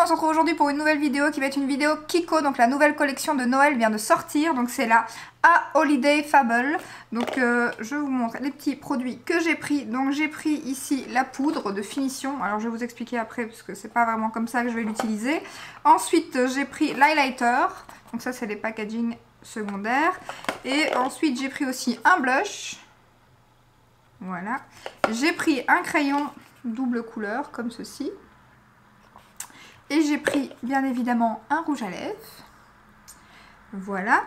on se retrouve aujourd'hui pour une nouvelle vidéo qui va être une vidéo Kiko. Donc la nouvelle collection de Noël vient de sortir, donc c'est la A Holiday Fable. Donc je vous montre les petits produits que j'ai pris. Donc j'ai pris ici la poudre de finition, alors je vais vous expliquer après parce que c'est pas vraiment comme ça que je vais l'utiliser. Ensuite j'ai pris l'highlighter, donc ça c'est les packaging secondaires. Et ensuite j'ai pris aussi un blush, voilà. J'ai pris un crayon double couleur comme ceci. Et j'ai pris bien évidemment un rouge à lèvres. Voilà.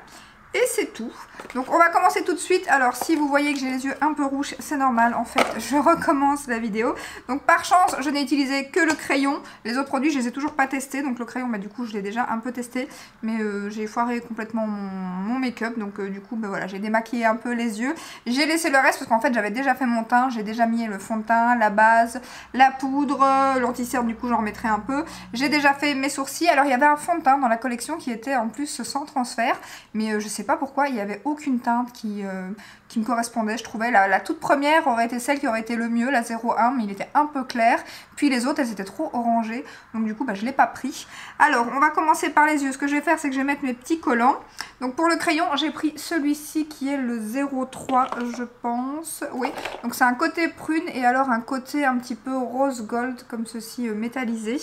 Et c'est tout. Donc on va commencer tout de suite. Alors si vous voyez que j'ai les yeux un peu rouges, c'est normal. En fait, je recommence la vidéo. Donc par chance, je n'ai utilisé que le crayon. Les autres produits, je les ai toujours pas testés. Donc le crayon, bah, du coup, je l'ai déjà un peu testé. Mais j'ai foiré complètement mon make-up. Donc du coup, bah, voilà, j'ai démaquillé un peu les yeux. J'ai laissé le reste parce qu'en fait, j'avais déjà fait mon teint. J'ai déjà mis le fond de teint, la base, la poudre, l'anti-cerne, du coup, j'en remettrai un peu. J'ai déjà fait mes sourcils. Alors il y avait un fond de teint dans la collection qui était en plus sans transfert. Mais je sais pas pourquoi, il n'y avait aucune teinte qui me correspondait, je trouvais. La toute première aurait été celle qui aurait été le mieux, la 01, mais il était un peu clair. Puis les autres, elles étaient trop orangées, donc du coup, bah, je ne l'ai pas pris. Alors, on va commencer par les yeux. Ce que je vais faire, c'est que je vais mettre mes petits collants. Donc pour le crayon, j'ai pris celui-ci qui est le 03, je pense. Oui, donc c'est un côté prune et alors un côté un petit peu rose gold, comme ceci, métallisé.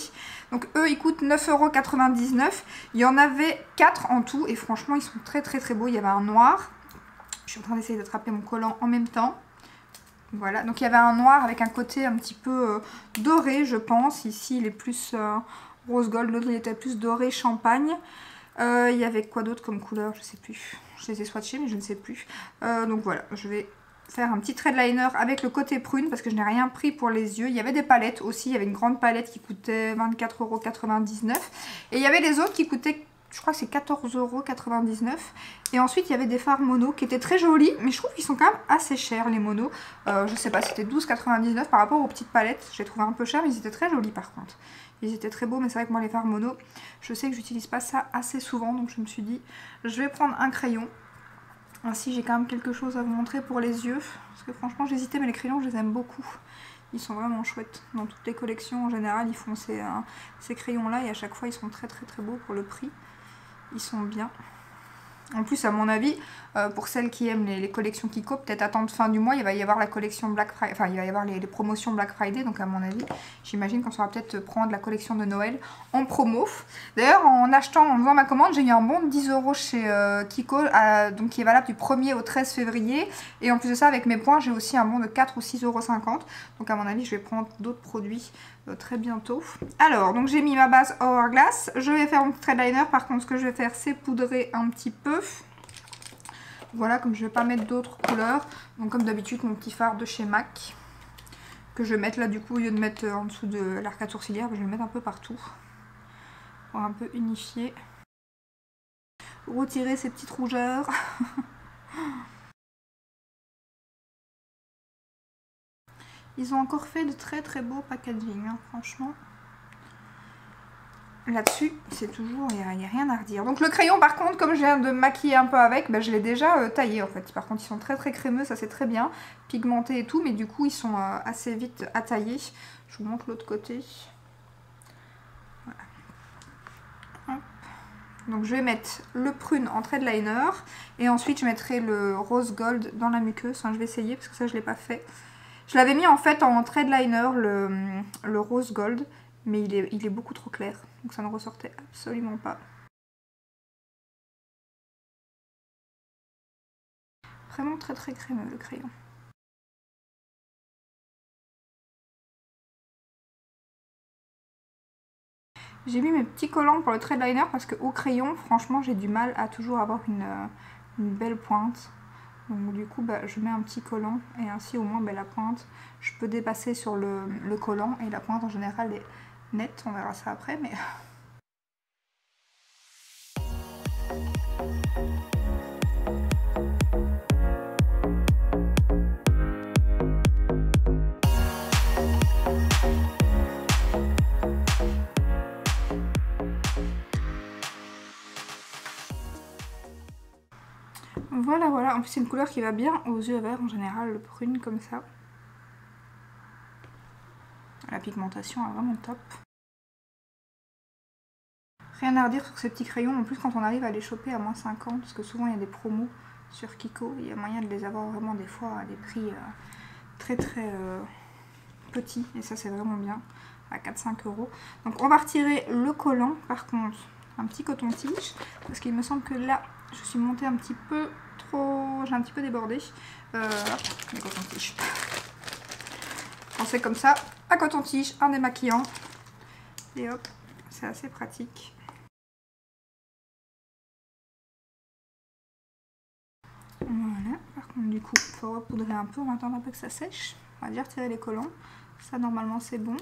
Donc eux, ils coûtent 9,99 €. Il y en avait 4 en tout et franchement, ils sont très très très beaux. Il y avait un noir. Je suis en train d'essayer d'attraper mon collant en même temps. Voilà, donc il y avait un noir avec un côté un petit peu doré, je pense. Ici, il est plus rose gold, l'autre il était plus doré champagne. Il y avait quoi d'autre comme couleur? Je sais plus. Je les ai swatchés, mais je ne sais plus. Donc voilà, je vais faire un petit trait de liner avec le côté prune parce que je n'ai rien pris pour les yeux. Il y avait des palettes aussi, il y avait une grande palette qui coûtait 24,99 €. Et il y avait les autres qui coûtaient, je crois que c'est 14,99 €. Et ensuite il y avait des fards mono qui étaient très jolis, mais je trouve qu'ils sont quand même assez chers les monos. Je sais pas, c'était 12,99 € par rapport aux petites palettes. J'ai trouvé un peu cher, mais ils étaient très jolis par contre. Ils étaient très beaux, mais c'est vrai que moi les fards mono, je sais que j'utilise pas ça assez souvent, donc je me suis dit je vais prendre un crayon. Ainsi j'ai quand même quelque chose à vous montrer pour les yeux, parce que franchement j'hésitais, mais les crayons je les aime beaucoup. Ils sont vraiment chouettes. Dans toutes les collections en général ils font ces crayons là et à chaque fois ils sont très très très beaux pour le prix. Ils sont bien. En plus, à mon avis, pour celles qui aiment les collections Kiko, peut-être attendre fin du mois, il va y avoir la collection Black Friday, enfin il va y avoir les promotions Black Friday, donc à mon avis, j'imagine qu'on saura peut-être prendre la collection de Noël en promo. D'ailleurs, en faisant ma commande, j'ai eu un bon de 10 € chez Kiko, donc qui est valable du 1er au 13 février, et en plus de ça, avec mes points, j'ai aussi un bon de 4 ou 6,50 €, donc à mon avis, je vais prendre d'autres produits très bientôt. Alors, donc j'ai mis ma base Hourglass. Je vais faire mon petit trait de liner. Par contre, ce que je vais faire, c'est poudrer un petit peu. Voilà, comme je vais pas mettre d'autres couleurs. Donc comme d'habitude, mon petit fard de chez MAC. Que je vais mettre là, du coup, au lieu de mettre en dessous de l'arcade sourcilière, je vais le mettre un peu partout. Pour un peu unifier. Retirer ces petites rougeurs. Ils ont encore fait de très très beaux packaging, hein, franchement. Là-dessus, c'est toujours, il n'y a rien à redire. Donc le crayon, par contre, comme je viens de maquiller un peu avec, ben, je l'ai déjà taillé en fait. Par contre, ils sont très très crémeux, ça c'est très bien. Pigmentés et tout, mais du coup, ils sont assez vite à tailler. Je vous montre l'autre côté. Voilà. Hop. Donc je vais mettre le prune en trait de liner. Et ensuite, je mettrai le rose gold dans la muqueuse. Enfin, je vais essayer parce que ça, je ne l'ai pas fait. Je l'avais mis en fait en trait de liner, le rose gold. Mais il est beaucoup trop clair, donc ça ne ressortait absolument pas. Vraiment très très crémeux le crayon. J'ai mis mes petits collants pour le trait de liner parce qu'au crayon, franchement, j'ai du mal à toujours avoir une belle pointe. Donc du coup, bah, je mets un petit collant et ainsi au moins bah, la pointe, je peux dépasser sur le collant et la pointe en général est nette. On verra ça après, mais... Voilà, voilà. En plus, c'est une couleur qui va bien aux yeux verts en général, le prune comme ça. La pigmentation est vraiment top. Rien à redire sur ces petits crayons, en plus quand on arrive à les choper à moins 50, parce que souvent il y a des promos sur Kiko, il y a moyen de les avoir vraiment des fois à des prix très petits, et ça c'est vraiment bien, à 4-5 €. Donc on va retirer le collant, par contre, un petit coton-tige, parce qu'il me semble que là, je suis montée un petit peu trop, j'ai un petit peu débordé. Les cotons-tiges. Quand c'est comme ça, un coton-tige, un démaquillant, et hop, c'est assez pratique. Voilà, par contre du coup, il faut repoudrer un peu, on va attendre un peu que ça sèche. On va déjà retirer les collants, ça normalement c'est bon.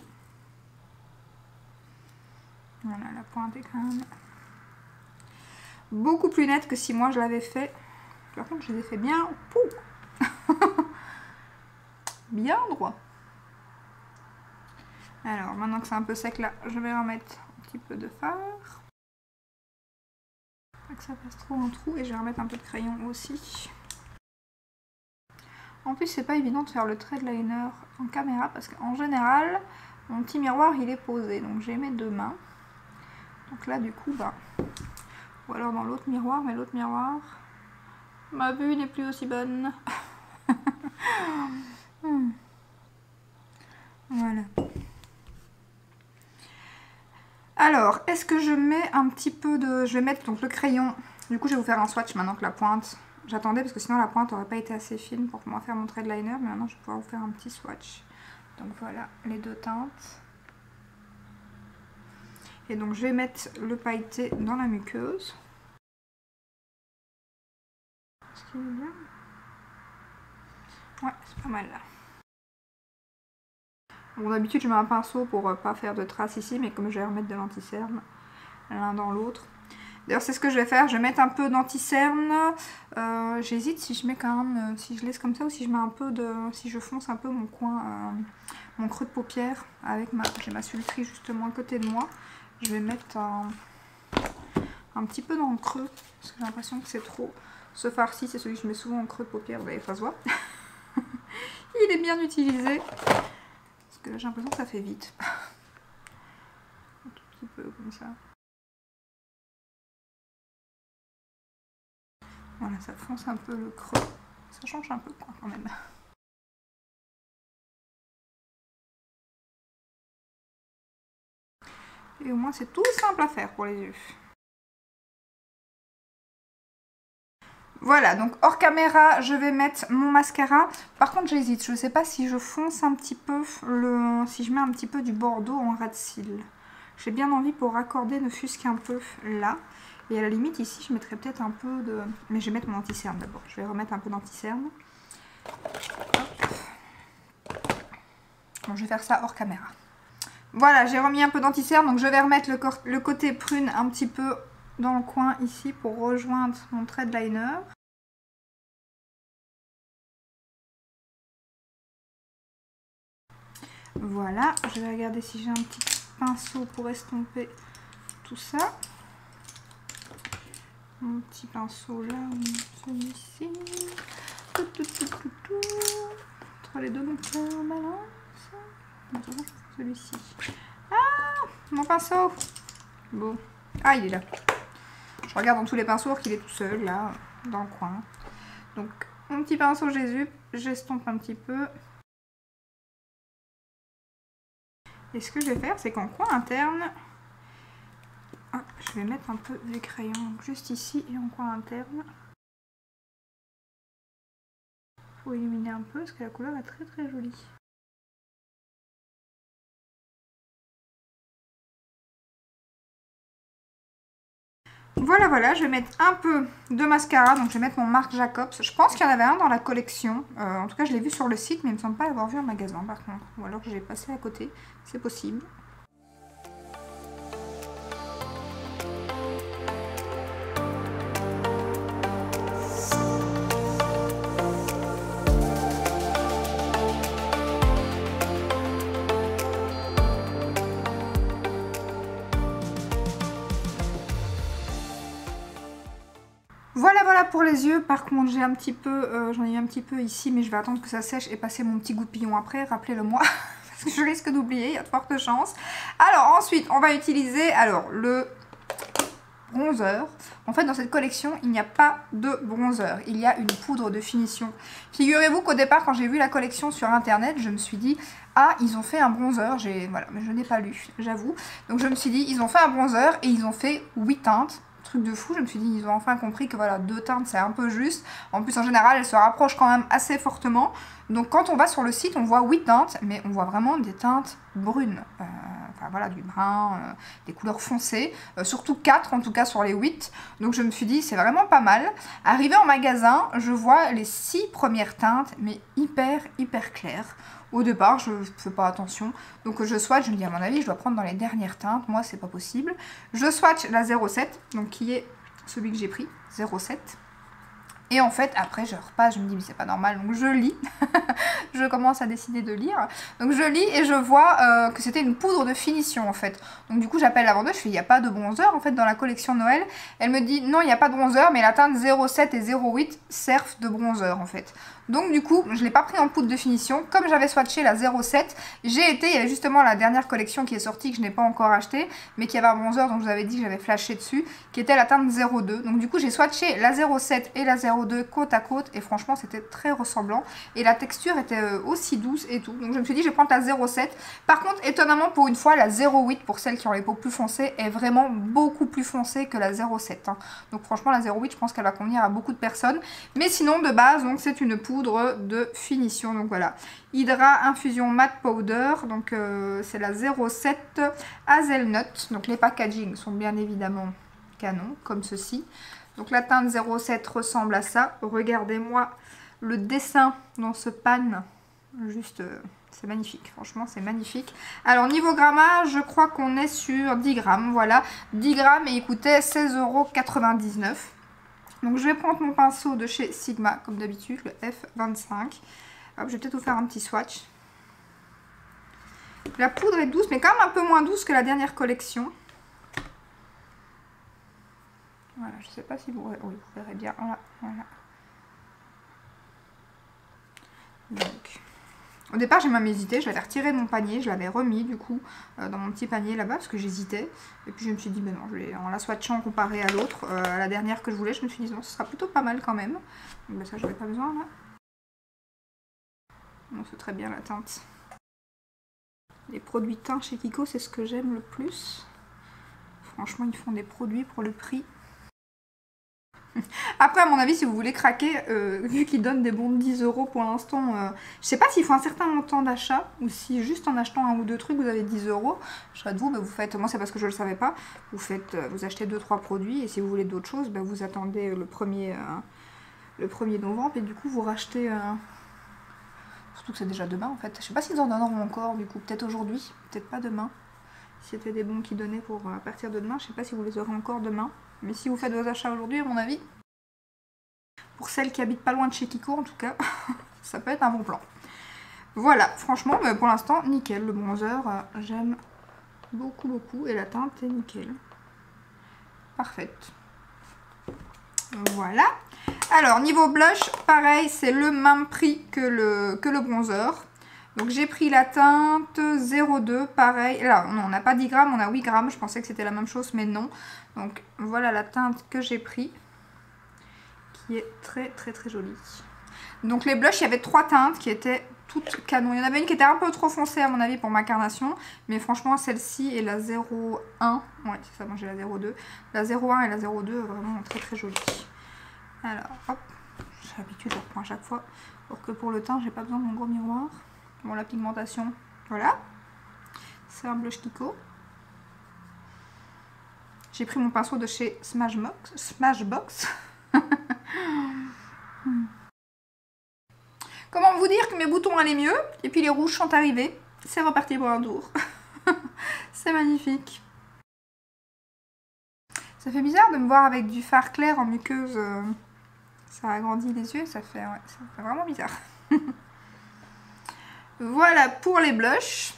Voilà, la pointe est quand même beaucoup plus nette que si moi je l'avais fait. Par contre, je les ai fait bien, bien droit. Alors, maintenant que c'est un peu sec là, je vais remettre un petit peu de fard. Pas que ça fasse trop un trou, et je vais remettre un peu de crayon aussi. En plus, c'est pas évident de faire le thread liner en caméra parce qu'en général, mon petit miroir il est posé, donc j'ai mes deux mains. Donc là, du coup, bah, ou alors dans l'autre miroir, mais l'autre miroir, ma vue n'est plus aussi bonne. Voilà. Alors, est-ce que je mets un petit peu de... Je vais mettre donc le crayon. Du coup, je vais vous faire un swatch maintenant que la pointe... J'attendais parce que sinon la pointe n'aurait pas été assez fine pour moi faire mon thread liner. Mais maintenant, je vais pouvoir vous faire un petit swatch. Donc voilà, les deux teintes. Et donc, je vais mettre le pailleté dans la muqueuse. Est-ce qu'il est bien? Ouais, c'est pas mal là. Bon, d'habitude, je mets un pinceau pour pas faire de traces ici, mais comme je vais remettre de l'anti-cerne l'un dans l'autre. D'ailleurs, c'est ce que je vais faire. Je vais mettre un peu d'anti-cerne. J'hésite si je mets quand même, si je laisse comme ça ou si je mets un peu de, si je fonce un peu mon coin, mon creux de paupière avec ma, j'ai ma sulterie justement à côté de moi. Je vais mettre un petit peu dans le creux parce que j'ai l'impression que c'est trop. Ce fard-ci, c'est celui que je mets souvent en creux de paupière. Vous n'allez pas se voir. Il est bien utilisé. Parce que j'ai l'impression que ça fait vite. Un tout petit peu comme ça. Voilà, ça fonce un peu le creux. Ça change un peu quoi, quand même. Et au moins c'est tout simple à faire pour les yeux. Voilà, donc hors caméra, je vais mettre mon mascara. Par contre, j'hésite. Je ne sais pas si je fonce un petit peu, si je mets un petit peu du Bordeaux en ras de cils. J'ai bien envie pour raccorder, ne fût-ce qu'un peu là. Et à la limite, ici, je mettrais peut-être un peu de... Mais je vais mettre mon anti-cerne d'abord. Je vais remettre un peu d'anti-cerne. Bon, je vais faire ça hors caméra. Voilà, j'ai remis un peu d'anti-cerne. Donc, je vais remettre le côté prune un petit peu dans le coin ici pour rejoindre mon thread liner. Voilà, je vais regarder si j'ai un petit pinceau pour estomper tout ça. Mon petit pinceau là, celui-ci. Entre les deux, donc on balance. Celui-ci. Ah, mon pinceau. Bon. Ah, il est là. Je regarde dans tous les pinceaux qu'il est tout seul là, dans le coin. Donc, mon petit pinceau Jésus, j'estompe un petit peu. Et ce que je vais faire, c'est qu'en coin interne, hop, je vais mettre un peu du crayon donc juste ici et en coin interne. Il faut illuminer un peu parce que la couleur est très très jolie. Voilà, voilà, je vais mettre un peu de mascara, donc je vais mettre mon Marc Jacobs. Je pense qu'il y en avait un dans la collection, en tout cas je l'ai vu sur le site, mais il ne me semble pas l'avoir vu en magasin par contre, ou alors que j'ai passé à côté, c'est possible. Voilà pour les yeux. Par contre j'ai un petit peu, j'en ai eu un petit peu ici, mais je vais attendre que ça sèche et passer mon petit goupillon après, rappelez-le moi, parce que je risque d'oublier, il y a de fortes chances. Alors ensuite on va utiliser le bronzer. En fait, dans cette collection, il n'y a pas de bronzer. Il y a une poudre de finition. Figurez-vous qu'au départ, quand j'ai vu la collection sur internet, je me suis dit ah, ils ont fait un bronzer. Voilà, mais je n'ai pas lu, j'avoue. Donc je me suis dit, ils ont fait un bronzer et ils ont fait 8 teintes. Truc de fou, je me suis dit, ils ont enfin compris que voilà, 2 teintes c'est un peu juste. En plus, en général, elles se rapprochent quand même assez fortement. Donc quand on va sur le site, on voit 8 teintes, mais on voit vraiment des teintes brunes. Enfin voilà, du brun, des couleurs foncées. Surtout 4 en tout cas sur les 8. Donc je me suis dit, c'est vraiment pas mal. Arrivé en magasin, je vois les 6 premières teintes, mais hyper claires. Au départ, je ne fais pas attention. Donc je swatch, je me dis à mon avis, je dois prendre dans les dernières teintes. Moi, c'est pas possible. Je swatch la 07, donc qui est celui que j'ai pris, 07. Et en fait, après, je repasse, je me dis, mais c'est pas normal. Donc je lis. Je commence à décider de lire. Donc je lis et je vois que c'était une poudre de finition, en fait. Donc du coup, j'appelle la vendeuse. Je fais, il n'y a pas de bronzer, en fait, dans la collection Noël. Elle me dit, non, il n'y a pas de bronzer, mais la teinte 07 et 08 servent de bronzer, en fait. Donc du coup, je ne l'ai pas pris en poudre de finition. Comme j'avais swatché la 07, il y avait justement la dernière collection qui est sortie, que je n'ai pas encore achetée, mais qui avait un bronzer, dont je vous avais dit que j'avais flashé dessus, qui était la teinte 02. Donc du coup, j'ai swatché la 07 et la 02 côte à côte, et franchement, c'était très ressemblant. Et la texture était aussi douce et tout. Donc je me suis dit, je vais prendre la 07. Par contre, étonnamment, pour une fois, la 08, pour celles qui ont les peaux plus foncées, est vraiment beaucoup plus foncée que la 07. Hein. Donc franchement, la 08, je pense qu'elle va convenir à beaucoup de personnes. Mais sinon, de base, donc c'est une poudre de finition. Donc voilà, Hydra Infusion Matte Powder, donc c'est la 07 Hazelnut. Donc les packaging sont bien évidemment canon, comme ceci. Donc la teinte 07 ressemble à ça. Regardez-moi le dessin dans ce pan, juste c'est magnifique, franchement c'est magnifique. Alors niveau grammage, je crois qu'on est sur 10 grammes, voilà, 10 grammes et il coûtait 16,99 €. Donc je vais prendre mon pinceau de chez Sigma, comme d'habitude, le F25. Hop, je vais peut-être vous faire un petit swatch. La poudre est douce, mais quand même un peu moins douce que la dernière collection. Voilà, je ne sais pas si vous... Oui, vous verrez bien. Voilà. Donc, au départ, j'ai même hésité. Je l'avais retiré de mon panier. Je l'avais remis, du coup, dans mon petit panier là-bas, parce que j'hésitais. Et puis, je me suis dit, ben non, en la swatchant comparé à l'autre, à la dernière que je voulais, je me suis dit, non, ce sera plutôt pas mal quand même. Donc, ben, ça, j'avais pas besoin, là. Non, c'est très bien, la teinte. Les produits teints chez Kiko, c'est ce que j'aime le plus. Franchement, ils font des produits pour le prix. Après, à mon avis, si vous voulez craquer, vu qu'ils donnent des bons de 10 € pour l'instant, je sais pas s'il faut un certain montant d'achat ou si juste en achetant un ou deux trucs vous avez 10 €. Je serais de vous, bah, vous faites, moi c'est parce que je le savais pas, vous achetez 2-3 produits et si vous voulez d'autres choses, bah, vous attendez le 1er novembre et du coup vous rachetez. Surtout que c'est déjà demain en fait. Je sais pas s'ils en donneront encore, du coup, peut-être aujourd'hui, peut-être pas demain. S'il y avait des bons qui donnaient pour à partir de demain, je sais pas si vous les aurez encore demain. Mais si vous faites vos achats aujourd'hui, à mon avis, pour celles qui habitent pas loin de chez Kiko en tout cas, ça peut être un bon plan. Voilà, franchement, mais pour l'instant, nickel. Le bronzer, j'aime beaucoup et la teinte est nickel. Parfaite. Voilà. Alors, niveau blush, pareil, c'est le même prix que le bronzer. Donc j'ai pris la teinte 02, pareil. Là, on n'a pas 10 grammes, on a 8 grammes. Je pensais que c'était la même chose, mais non. Donc voilà la teinte que j'ai pris, qui est très jolie. Donc les blushs, il y avait 3 teintes qui étaient toutes canon. Il y en avait une qui était un peu trop foncée à mon avis pour ma carnation. Mais franchement, celle-ci et la 01, ouais c'est ça, moi j'ai la 02. La 01 et la 02, vraiment très jolies. Alors, hop, j'ai l'habitude, je reprends à chaque fois. Pour que pour le teint, j'ai pas besoin de mon gros miroir. Bon, la pigmentation, voilà. C'est un blush Kiko. J'ai pris mon pinceau de chez Smashbox. Comment vous dire que mes boutons allaient mieux? Et puis les rouges sont arrivés. C'est reparti pour un tour. C'est magnifique. Ça fait bizarre de me voir avec du fard clair en muqueuse. Ça agrandit les yeux, ça fait vraiment bizarre. Voilà pour les blushs.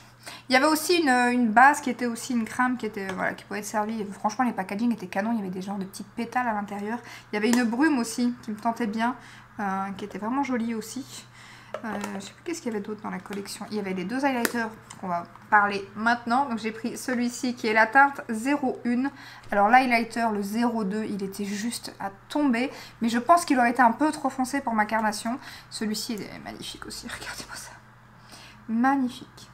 Il y avait aussi une base qui était aussi une crème qui était voilà, qui pouvait être servie. Franchement, les packaging étaient canons. Il y avait des genres de petites pétales à l'intérieur. Il y avait une brume aussi qui me tentait bien, qui était vraiment jolie aussi. Je sais plus qu'est-ce qu'il y avait d'autre dans la collection. Il y avait les 2 highlighters qu'on va parler maintenant. Donc j'ai pris celui-ci qui est la teinte 01. Alors l'highlighter, le 02, il était juste à tomber. Mais je pense qu'il aurait été un peu trop foncé pour ma carnation. Celui-ci est magnifique aussi, regardez-moi ça. Magnifique.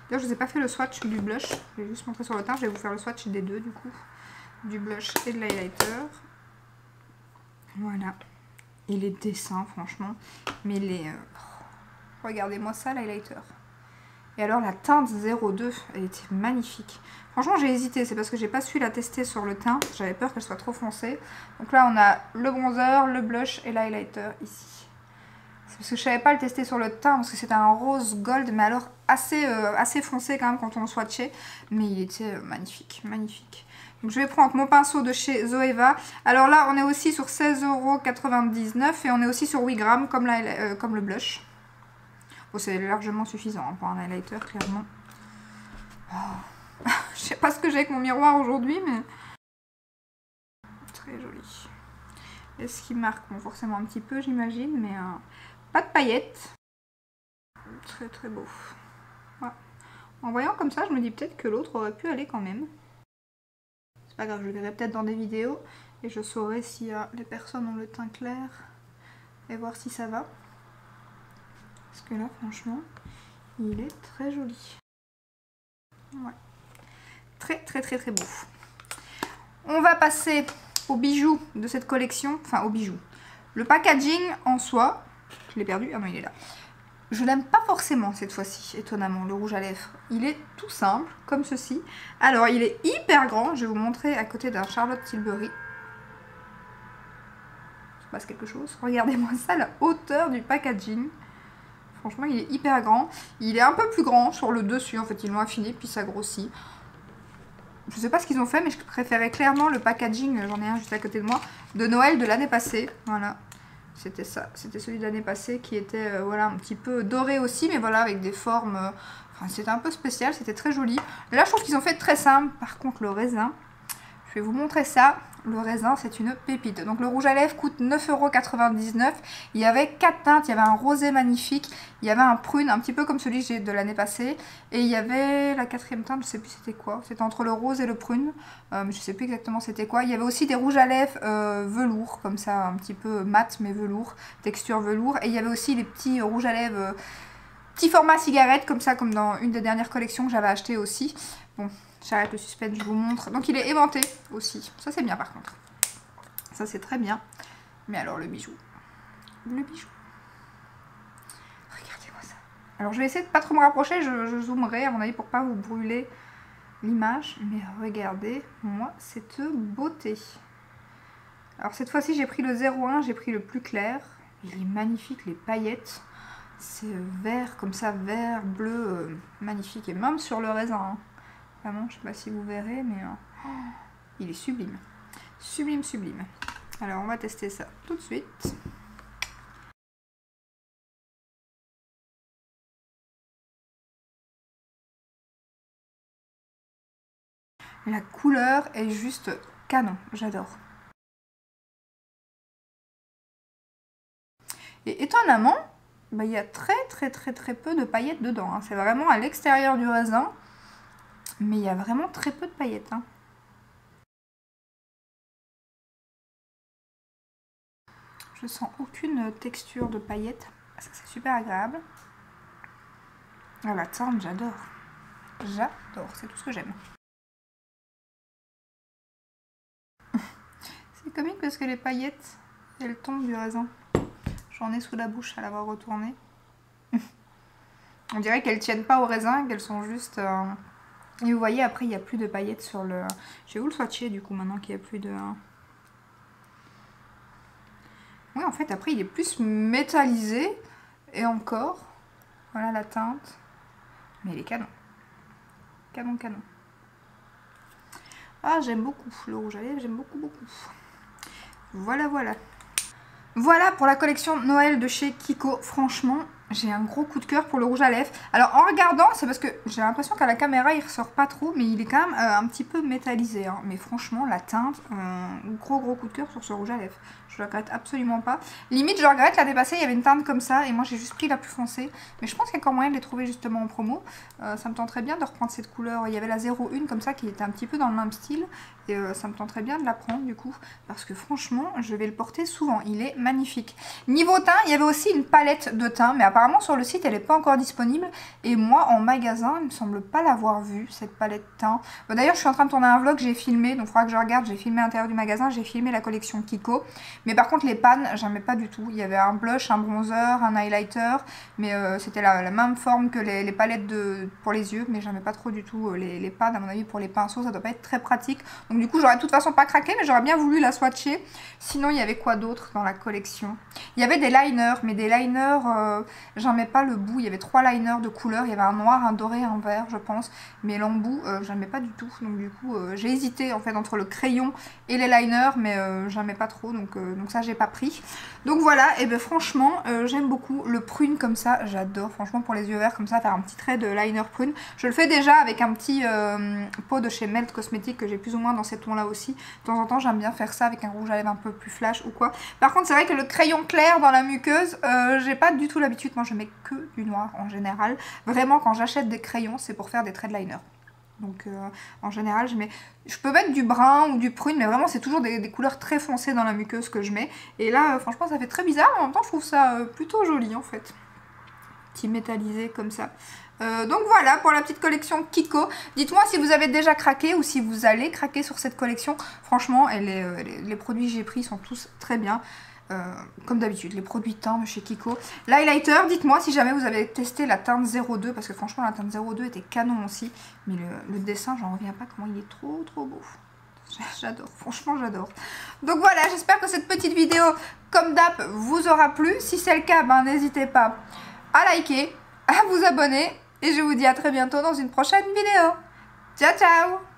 D'ailleurs je vous ai pas fait le swatch du blush. Je vais juste montrer sur le teint. Je vais vous faire le swatch des deux du coup. Du blush et de l'highlighter. Voilà. Et les dessins franchement. Mais les... regardez-moi ça l'highlighter. Et alors la teinte 02, elle était magnifique. Franchement j'ai hésité, c'est parce que j'ai pas su la tester sur le teint. J'avais peur qu'elle soit trop foncée. Donc là on a le bronzer, le blush et l'highlighter ici. C'est parce que je savais pas le tester sur le teint parce que c'était un rose gold, mais alors assez foncé quand même quand on le swatchait. Mais il était magnifique, magnifique. Donc je vais prendre mon pinceau de chez Zoeva. Alors là on est aussi sur 16,99 € et on est aussi sur 8 grammes comme le blush. Bon, c'est largement suffisant hein, pour un highlighter, clairement. Oh. Je sais pas ce que j'ai avec mon miroir aujourd'hui, mais... très joli. Et ce qui marque, bon, forcément un petit peu, j'imagine, mais pas de paillettes. Très très beau. Ouais. En voyant comme ça, je me dis peut-être que l'autre aurait pu aller quand même. C'est pas grave, je le verrai peut-être dans des vidéos. Et je saurai si les personnes ont le teint clair. Et voir si ça va. Parce que là, franchement, il est très joli. Ouais. Très, très, très, très beau. On va passer aux bijoux de cette collection. Enfin, aux bijoux. Le packaging en soi. Je l'ai perdu. Ah non, il est là. Je l'aime pas forcément cette fois-ci, étonnamment, le rouge à lèvres. Il est tout simple, comme ceci. Alors, il est hyper grand. Je vais vous montrer à côté d'un Charlotte Tilbury. Il se passe quelque chose. Regardez-moi ça, la hauteur du packaging. Franchement, il est hyper grand. Il est un peu plus grand sur le dessus. En fait, ils l'ont affiné, puis ça grossit. Je sais pas ce qu'ils ont fait, mais je préférais clairement le packaging. J'en ai un juste à côté de moi. De Noël de l'année passée. Voilà. C'était ça. C'était celui de l'année passée qui était voilà, un petit peu doré aussi. Mais voilà, avec des formes... enfin, c'était un peu spécial. C'était très joli. Là, je trouve qu'ils ont fait très simple. Par contre, le raisin... je vais vous montrer ça. Le raisin, c'est une pépite. Donc le rouge à lèvres coûte 9,99 €. Il y avait 4 teintes. Il y avait un rosé magnifique. Il y avait un prune, un petit peu comme celui que j'ai de l'année passée. Et il y avait la 4e teinte, je sais plus c'était quoi. C'était entre le rose et le prune. Mais je sais plus exactement c'était quoi. Il y avait aussi des rouges à lèvres velours, comme ça, un petit peu mat mais velours. Texture velours. Et il y avait aussi les petits rouges à lèvres... petit format cigarette, comme ça, comme dans une des dernières collections que j'avais acheté aussi. Bon, j'arrête le suspense, je vous montre. Donc il est aimanté aussi. Ça c'est bien par contre. Ça c'est très bien. Mais alors le bijou. Le bijou. Regardez-moi ça. Alors je vais essayer de pas trop me rapprocher. Je zoomerai à mon avis pour pas vous brûler l'image. Mais regardez-moi cette beauté. Alors cette fois-ci j'ai pris le 01. J'ai pris le plus clair. Il est magnifique, les paillettes. C'est vert comme ça, vert, bleu, magnifique. Et même sur le raisin. Hein. Vraiment, je sais pas si vous verrez, mais il est sublime. Sublime, sublime. Alors, on va tester ça tout de suite. La couleur est juste canon. J'adore. Et étonnamment, bah, il y a très peu de paillettes dedans. Hein. C'est vraiment à l'extérieur du raisin. Mais il y a vraiment très peu de paillettes. Hein. Je sens aucune texture de paillettes. Ça, c'est super agréable. Ah, la teinte, j'adore. J'adore, c'est tout ce que j'aime. C'est comique parce que les paillettes, elles tombent du raisin. J'en ai sous la bouche à l'avoir retourné. On dirait qu'elles tiennent pas au raisin, qu'elles sont juste... Et vous voyez, après, il n'y a plus de paillettes sur le... Je vais vous le swatcher, du coup, maintenant qu'il n'y a plus de... Oui, en fait, après, il est plus métallisé. Et encore, voilà la teinte. Mais il est canon. Canon, canon. Ah, j'aime beaucoup. Le rouge à lèvres, j'aime beaucoup, beaucoup. Voilà, voilà. Voilà pour la collection Noël de chez Kiko. Franchement, J'ai un gros coup de cœur pour le rouge à lèvres. Alors en regardant, c'est parce que j'ai l'impression qu'à la caméra il ressort pas trop, mais il est quand même un petit peu métallisé. Hein. Mais franchement, la teinte, gros coup de cœur sur ce rouge à lèvres. Je le regrette absolument pas. Limite, je regrette la dépasser, il y avait une teinte comme ça et moi j'ai juste pris la plus foncée. Mais je pense qu'il y a encore moyen de les trouver justement en promo. Ça me tenterait bien de reprendre cette couleur. Il y avait la 01 comme ça qui était un petit peu dans le même style. Et ça me tenterait bien de la prendre du coup. Parce que franchement, je vais le porter souvent. Il est magnifique. Niveau teint, il y avait aussi une palette de teint. Mais apparemment sur le site, elle n'est pas encore disponible. Et moi, en magasin, il me semble pas l'avoir vue, cette palette teint. Bon, d'ailleurs, je suis en train de tourner un vlog, j'ai filmé. Donc il faudra que je regarde. J'ai filmé l'intérieur du magasin. J'ai filmé la collection Kiko. Mais par contre, les pannes, j'aimais pas du tout. Il y avait un blush, un bronzer, un highlighter. Mais c'était la même forme que les palettes pour les yeux. Mais j'aimais pas trop du tout les pannes. À mon avis, pour les pinceaux, ça doit pas être très pratique. Donc du coup, j'aurais de toute façon pas craqué, mais j'aurais bien voulu la swatcher. Sinon, il y avait quoi d'autre dans la collection? Il y avait des liners, mais des liners, j'en mets pas le bout. Il y avait 3 liners de couleurs. Il y avait un noir, un doré, un vert, je pense. Mais l'embout, j'en mets pas du tout. Donc du coup, j'ai hésité en fait entre le crayon et les liners, mais j'en mets pas trop. Donc ça, j'ai pas pris. Donc voilà, et bien franchement, j'aime beaucoup le prune comme ça. J'adore, franchement, pour les yeux verts comme ça, faire un petit trait de liner prune. Je le fais déjà avec un petit pot de chez Melt Cosmetics que j'ai plus ou moins dans ces tons là aussi. De temps en temps j'aime bien faire ça avec un rouge à lèvres un peu plus flash ou quoi. Par contre c'est vrai que le crayon clair dans la muqueuse, j'ai pas du tout l'habitude. Moi je mets que du noir en général. Vraiment quand j'achète des crayons c'est pour faire des traits de liner. Donc en général je peux mettre du brun ou du prune, mais vraiment c'est toujours des couleurs très foncées dans la muqueuse que je mets. Et là franchement ça fait très bizarre, mais en même temps je trouve ça plutôt joli en fait. Petit métallisé comme ça. Donc voilà pour la petite collection Kiko. Dites-moi si vous avez déjà craqué ou si vous allez craquer sur cette collection. Franchement, les produits que j'ai pris sont tous très bien. Comme d'habitude, les produits teints de chez Kiko. L'highlighter, dites-moi si jamais vous avez testé la teinte 02, parce que franchement la teinte 02 était canon aussi. Mais le dessin, j'en reviens pas comment il est trop beau. J'adore, franchement j'adore. Donc voilà, j'espère que cette petite vidéo, comme d'hab, vous aura plu. Si c'est le cas, ben, n'hésitez pas à liker, à vous abonner. Et je vous dis à très bientôt dans une prochaine vidéo. Ciao, ciao!